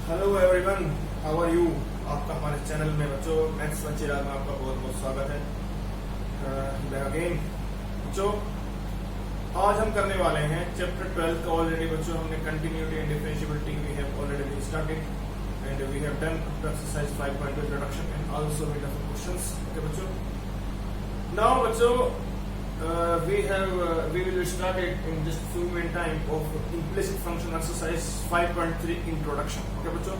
Hello everyone, how are you. आपका हमारे channel में बच्चों मैथ्स बच्चे में आपका बहुत बहुत स्वागत है। अगेन बच्चों, आज हम करने वाले हैं चैप्टर 12 का। ऑलरेडी बच्चों हमने continuity and differentiability we have already been started and we have done exercise 5.2 introduction and also we done some questions. Okay बच्चों, नाउ बच्चों we will start it in just few minute time of implicit function exercise 5.3 introduction. Okay बच्चों,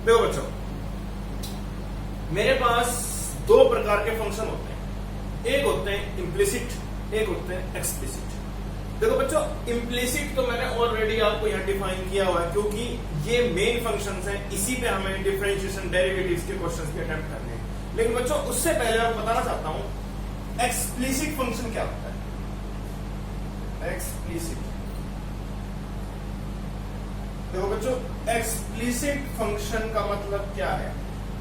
देखो बच्चों, मेरे पास दो प्रकार के function होते हैं। एक होते हैं इम्प्लिसिट, एक होते हैं एक्सप्लिसिट। देखो बच्चों, इम्प्लिसिट तो मैंने ऑलरेडी आपको यहाँ डिफाइन किया हुआ है, क्योंकि ये मेन फंक्शंस हैं, इसी पे हमें डिफरेंशिएशन डेरिवेटिव्स के क्वेश्चंस भी अटेम्प्ट करने हैं। लेकिन बच्चों, उससे पहले आपको बताना चाहता हूं एक्सप्लिसिट फंक्शन क्या होता है। एक्सप्लिसिट, देखो बच्चों, एक्सप्लिसिट फंक्शन का मतलब क्या है।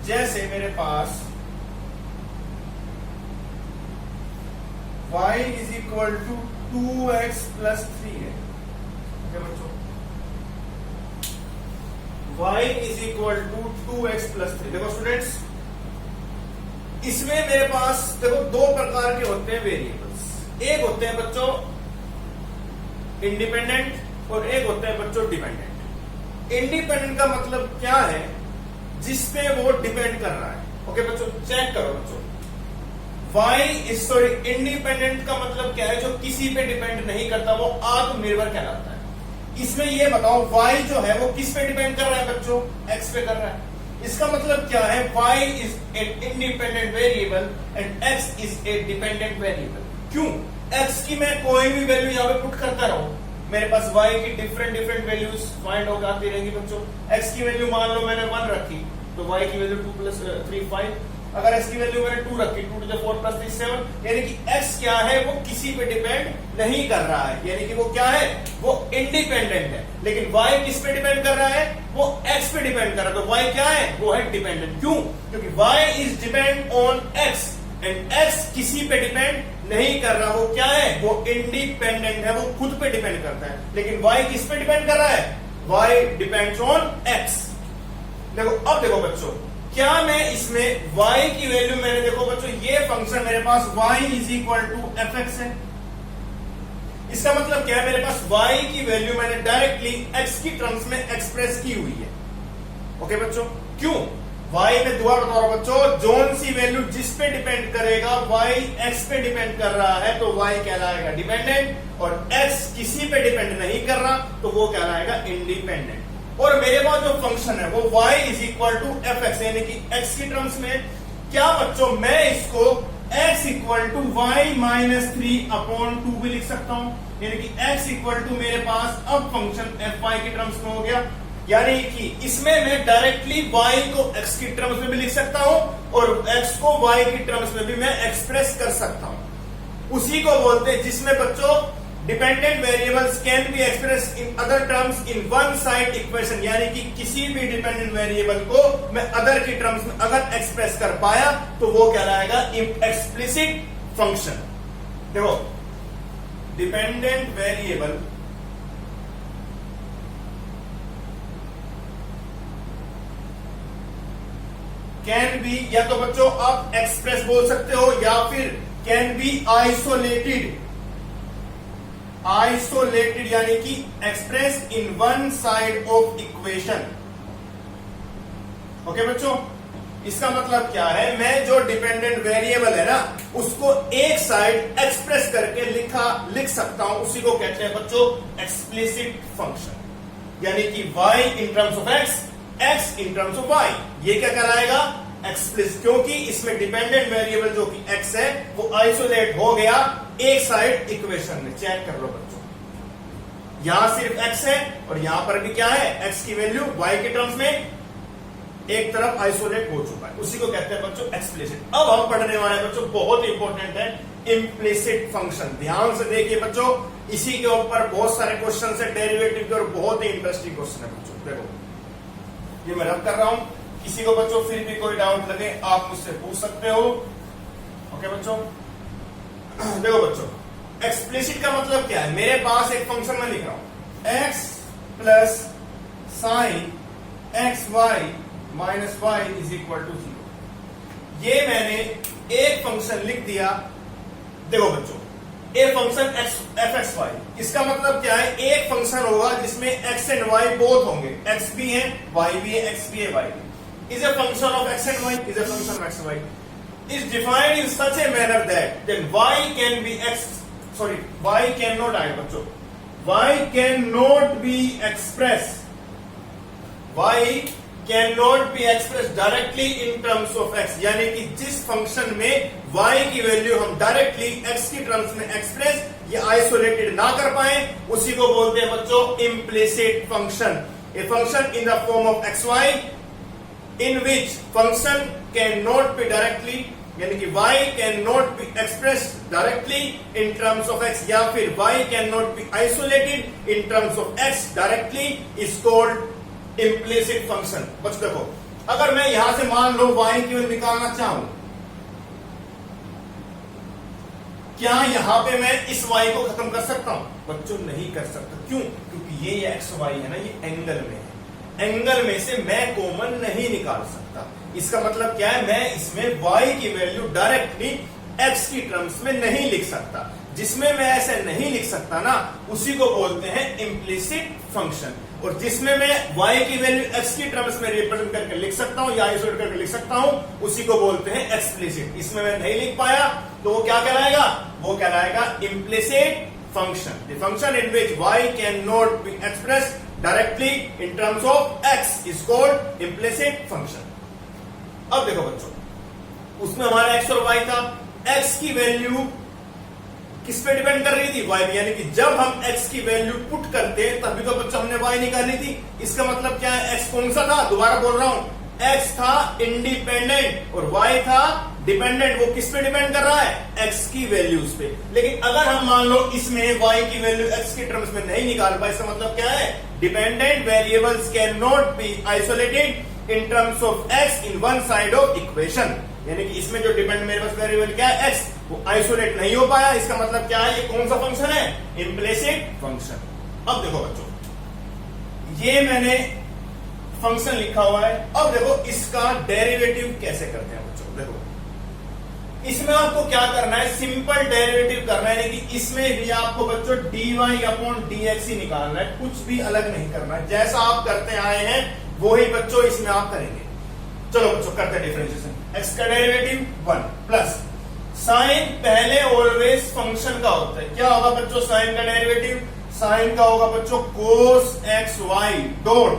जैसे मेरे पास y is equal to 2x plus 3 है। ओके बच्चों, y is equal to 2x plus 3। देखो स्टूडेंट्स, इसमें मेरे पास देखो दो प्रकार के होते हैं वेरिएबल्स। एक होते हैं बच्चों इंडिपेंडेंट और एक होते हैं बच्चों डिपेंडेंट। इंडिपेंडेंट का मतलब क्या है, जिसपे वो डिपेंड कर रहा है। ओके बच्चों, चेक करो बच्चों, इंडिपेंडेंट का मतलब क्या है, जो किसी पे डिपेंड नहीं करता, वो आत्मनिर्भर कहलाता है। इसमें ये बताओ y जो है वो किस पे डिपेंड कर रहा है बच्चों, x पे कर रहा है। इसका मतलब क्या है, y is an independent variable and x is a dependent variable. क्यों? x की मैं कोई भी वैल्यू यहाँ पे पुट करता रहूं, मेरे पास y की डिफरेंट वैल्यूज फाइंड होकर आती रहेंगी बच्चों। x की वैल्यू मान लो मैंने 1 रखी, तो y की वैल्यू 2 प्लस 3 5। अगर x की वैल्यू मैंने 2 रखी, 2 to the 4 प्लस 3 7। यानी कि x क्या है, वो किसी पे डिपेंड नहीं कर रहा है, यानी कि वो क्या है, वो इंडिपेंडेंट है। लेकिन y किस पे डिपेंड कर रहा है, वो x पे डिपेंड कर रहा है। तो y क्या है, वो है डिपेंडेंट। क्यों? क्योंकि y is depend on x and x किसी पे डिपेंड नहीं कर रहा। वो क्या है, वो इंडिपेंडेंट है, वो खुद पे डिपेंड करता है। लेकिन y किस पे डिपेंड कर रहा है, y डिपेंड्स ऑन x। देखो अब देखो बच्चों, क्या मैं इसमें y की वैल्यू, मैंने देखो बच्चों, ये फंक्शन मेरे पास y is equal to fx है। इसका मतलब क्या है, मेरे पास y की वैल्यू मैंने डायरेक्टली x की टर्म्स में एक्सप्रेस की हुई है। ओके बच्चों, क्यों? y में दोबारा बता रहा हूं बच्चों, जोन सी वैल्यू जिस पे डिपेंड करेगा, y x पे डिपेंड कर रहा है तो y कहलाएगा डिपेंडेंट, और x किसी पे डिपेंड नहीं कर रहा तो वो कहलाएगा इंडिपेंडेंट। और मेरे पास जो फंक्शन है वो y is equal to F X, यानी कि x की टर्म्स में क्या बच्चों, मैं इसको x equal to Y minus 3 upon 2 भी लिख सकता हूं। यानी कि x इक्वल टू मेरे पास अब फंक्शन एफ वाई की टर्म्स में हो गया। यानी कि इसमें मैं डायरेक्टली y को x की टर्म्स में भी लिख सकता हूं और x को y की टर्म्स में भी मैं एक्सप्रेस कर सकता हूं। उसी को बोलते हैं जिसमें बच्चों dependent variables can be express in other terms in one side equation. यानी कि किसी भी डिपेंडेंट वेरिएबल को मैं अदर की टर्म्स में अगर एक्सप्रेस कर पाया तो वो कहलाएगा एक्सप्लिसिट फंक्शन। देखो, डिपेंडेंट वेरिएबल कैन बी, या तो बच्चों आप एक्सप्रेस बोल सकते हो, या फिर कैन बी आइसोलेटेड यानी कि express in one side of equation. Okay बच्चों, इसका मतलब क्या है, मैं जो डिपेंडेंट वेरिएबल है ना, उसको एक साइड एक्सप्रेस करके लिख सकता हूं, उसी को कहते हैं बच्चों एक्सप्लिसिट फंक्शन। यानी कि y in terms of x in terms of y, ये क्या कहलाएगा, एक्सप्लिसिट। क्योंकि इसमें डिपेंडेंट वेरिएबल जो कि x है वो आइसोलेट हो गया एक साइड इक्वेशन में। चेक कर लो बच्चों, यहां सिर्फ x है और यहां पर भी क्या है, x की वैल्यू y के टर्म्स में एक तरफ आइसोलेट हो चुका है, उसी को कहते हैं बच्चों एक्सप्लिसिट। अब हम पढ़ने वाले हैं बच्चों, बहुत इंपॉर्टेंट है, इम्प्लिसिट फंक्शन। ध्यान से देखिए बच्चों, इसी के ऊपर बहुत सारे क्वेश्चन है डेरिवेटिव के, और बहुत ही इंटरेस्टिंग क्वेश्चन है बच्चों। देखो, ये मैं रब कर रहा हूं, किसी को बच्चों फिर भी कोई डाउट लगे आप मुझसे पूछ सकते हो। ओके बच्चों, देखो बच्चों, एक्सप्लिसिट का मतलब क्या है, मेरे पास एक फंक्शन में लिख रहा हूं x plus sine X Y minus Y is equal to 0। ये मैंने एक फंक्शन लिख दिया। देखो बच्चों, a function F X Y, इसका मतलब क्या है, एक फंक्शन होगा जिसमें एक्स एंड वाई बोथ होंगे, एक्स भी है वाई भी है, एक्स भी है वाई भी। Is a function of X and Y, is a function of X Y is defined in such a manner that then y can be y cannot आए बच्चों, y cannot be expressed directly in terms of x, यानी कि जिस function में y की value हम directly x की terms में एक्सप्रेस या आइसोलेटेड ना कर पाए, उसी को बोलते हैं बच्चों implicit function. A function in the form of xy in which function cannot be directly, यानी कि y cannot be expressed directly in terms of x, या फिर y cannot be isolated in terms of x directly is called implicit function। बच्चों देखो, अगर मैं यहां से मान लो y की वैल्यू निकालना चाहूं, क्या यहां पे मैं इस y को खत्म कर सकता हूं? बच्चों नहीं कर सकता। क्यों? क्योंकि ये एक्स वाई है ना, ये एंगल में है, एंगल में से मैं कॉमन नहीं निकाल सकता। इसका मतलब क्या है, मैं इसमें y की वैल्यू डायरेक्टली x की टर्म्स में नहीं लिख सकता। जिसमें मैं ऐसे नहीं लिख सकता ना, उसी को बोलते हैं इम्प्लिसिट फंक्शन। और जिसमें मैं y की वैल्यू x की टर्म्स में रिप्रेजेंट करके लिख सकता हूं या आइसोलेट करके लिख सकता हूं, उसी को बोलते हैं एक्सप्लिसिट। इसमें मैं नहीं लिख पाया तो वो क्या कहलाएगा? वो कहलाएगा implicit function, the function in which y cannot be expressed directly in terms of x is called implicit function। अब देखो बच्चों, उसमें हमारा x और y था, x की वैल्यू किस पे डिपेंड कर रही थी? y पे, यानी कि जब हम x की वैल्यू पुट करते तभी तो बच्चों हमने y निकाली थी। इसका मतलब क्या है, x कौन सा था? दोबारा बोल रहा हूं, x था इंडिपेंडेंट और y था डिपेंडेंट। वो किस पे डिपेंड कर रहा है? x की वैल्यूज पे। लेकिन अगर हम मान लो इसमें y की वैल्यू x की टर्म्स में नहीं निकाल पाए, इसका मतलब क्या है? Dependent variables can not be isolated in terms of x in one side of equation. यानी कि इसमें जो डिपेंडेंट वेरिएबल क्या है, x, वो आइसोलेट नहीं हो पाया। इसका मतलब क्या है, ये कौन सा फंक्शन है? Implicit function. अब देखो बच्चों, ये मैंने फंक्शन लिखा हुआ है। अब देखो इसका डेरिवेटिव कैसे करते हैं बच्चों। देखो इसमें आपको क्या करना है, सिंपल डेरिवेटिव करना है, यानी कि इसमें भी आपको बच्चों dy अपॉन dx ही निकालना है, कुछ भी अलग नहीं करना है। जैसा आप करते आए हैं वही बच्चों इसमें आप करेंगे। चलो बच्चों करते हैं डिफरेंशिएशन। x का डेरिवेटिव 1 प्लस साइन पहले ऑलवेज फंक्शन का होता है। क्या होगा बच्चों साइन का डेरिवेटिव? साइन का होगा बच्चों cos xy डॉट,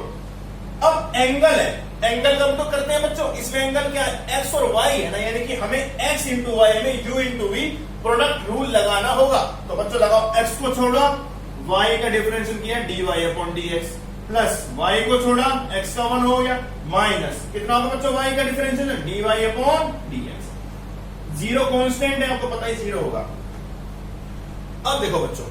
अब एंगल है, एंगल कब तो करते हैं बच्चों, इसमें एंगल क्या है? x और y है ना, यानी कि हमें x इंटू वाई में u into v product rule लगाना होगा। तो बच्चों लगाओ, x को छोड़ा y का डिफरेंशियल किया dy upon dx, plus y को छोड़ा x का 1 हो गया, माइनस कितना होगा बच्चों y का differential dy upon dx। Zero constant है, आपको पता ही जीरो होगा। अब देखो बच्चों,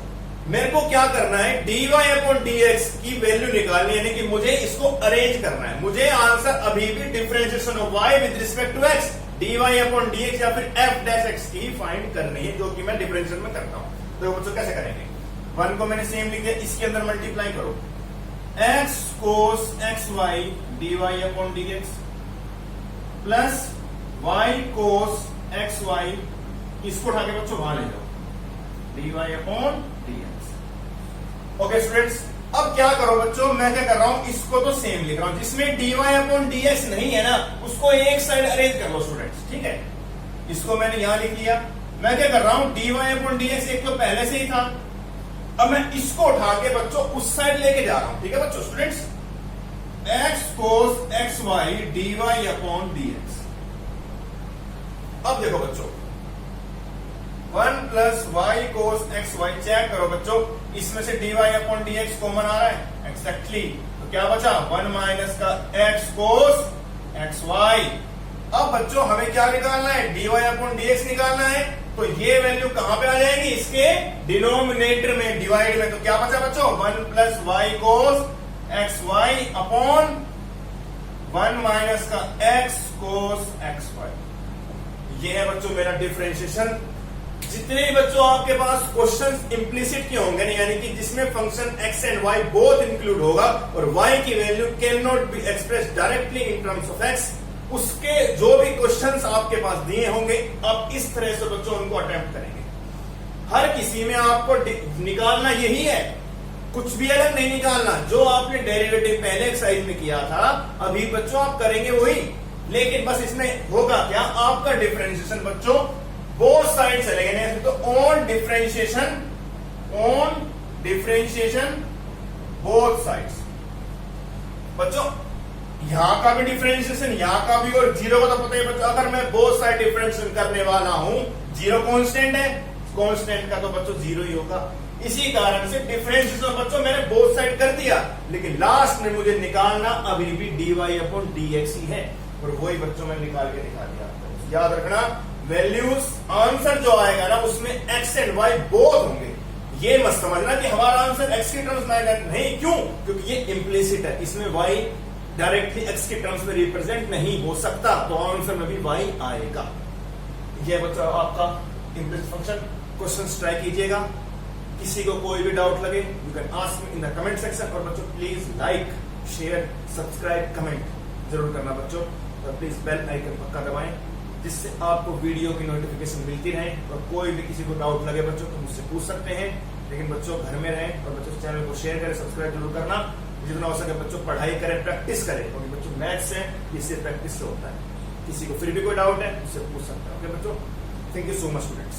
मेरे को क्या करना है, dy अपॉन dx की वैल्यू निकालनी है, यानी कि मुझे इसको अरेंज करना है। मुझे आंसर अभी भी differentiation of y with respect to x, dy upon dx या फिर f डैश x की फाइंड करनी है, जो कि मैं डिफरेंशिएशन में करता हूं। तो बच्चों कैसे करेंगे? 1 को मैंने सेम लिख दिया, इसके अंदर मल्टीप्लाई करो, x cos xy dy upon dx plus y cos xy, इसको उठा के बच्चों वहां ले जाओ, dy upon dx। Okay students, अब क्या करो बच्चों, मैं क्या कर रहा हूं, इसको तो सेम लिख रहा हूं, जिसमें dy अपॉन dx नहीं है ना, उसको एक साइड अरेंज कर लो स्टूडेंट्स, ठीक है। इसको मैंने यहां लिख लिया। मैं क्या कर रहा हूं, dy अपॉन dx एक तो पहले से ही था, अब मैं इसको उठा के बच्चों उस साइड लेके जा रहा हूं, ठीक है बच्चों। Students, x cos xy dy upon dx। अब देखो बच्चों, 1 plus Y cos X Y, check करो बच्चों, इसमें से dy अपॉन dx कॉमन आ रहा है एक्सैक्टली, तो क्या बचा 1 माइनस का x कोस एक्स वाई। अब बच्चों हमें क्या निकालना है, dy अपॉन dx निकालना है, तो ये वैल्यू कहां पे आ जाएगी, इसके डिनोमिनेटर में, डिवाइड में। तो क्या बचा बच्चों, 1 plus Y cos X Y upon 1 minus का x कोस एक्स वाई। ये है बच्चों मेरा डिफरेंशिएशन जितने भी बच्चों आपके पास क्वेश्चंस इंप्लिसिट के होंगे ना, यानी कि जिसमें function x and y both include होगा और y की value can not be express directly in terms of x, उसके जो भी क्वेश्चंस आपके पास दिए होंगे आप इस तरह से बच्चों उनको अटेम्प्ट करेंगे। हर किसी में आपको निकालना यही है, कुछ भी अलग नहीं निकालना। जो आपने डेरिवेटिव पहले एक्सरसाइज में किया था अभी बच्चों आप करेंगे वही, लेकिन बस इसमें होगा क्या, आपका डिफरेंशिएशन बच्चों बोथ साइड से लेंगे। तो ऑन डिफरेंशिएशन बोथ साइड्स बच्चों, यहां का भी डिफरेंशिएशन यहां का भी, और जीरो का तो पता ही बच्चों, अगर मैं बोथ साइड डिफरेंशिएशन करने वाला हूं, जीरो कांस्टेंट है, कांस्टेंट का तो बच्चों जीरो ही होगा। इसी कारण से डिफरेंशिएशन बच्चों मैंने बोथ साइड कर दिया, लेकिन लास्ट में मुझे निकालना अभी भी dy/dx ही है, और वही बच्चों मैं निकाल के दिखा दिया। याद रखना वैल्यूज आंसर जो आएगा ना उसमें x एंड y बोथ होंगे। ये मत समझना कि हमारा आंसर x के टर्म्स में आएगा, नहीं, क्यों? क्योंकि ये इम्प्लिसिट है, इसमें y डायरेक्टली x के टर्म्स में रिप्रेजेंट नहीं हो सकता, तो आंसर में भी y आएगा। ये बच्चों आपका इम्प्लिसिट फंक्शन। क्वेश्चंस ट्राई कीजिएगा, किसी को कोई भी डाउट लगे you can ask me in the comment section. और बच्चों please like, share, subscribe, comment जरूर करना बच्चों, और प्लीज बेल आइकन पक्का दबाएं जिससे आपको वीडियो की नोटिफिकेशन मिलती रहे। और कोई भी किसी को डाउट लगे बच्चों तो मुझसे पूछ सकते हैं, लेकिन बच्चों घर में रहें और बच्चों चैनल को शेयर करें, सब्सक्राइब जरूर करना। जितना हो सके बच्चों पढ़ाई करें, प्रैक्टिस करें, क्योंकि बच्चों मैथ्स है, इससे प्रैक्टिस से होता है। किसी को फिर भी कोई डाउट है उससे पूछ सकते हैं। ओके बच्चों, thank you so much students.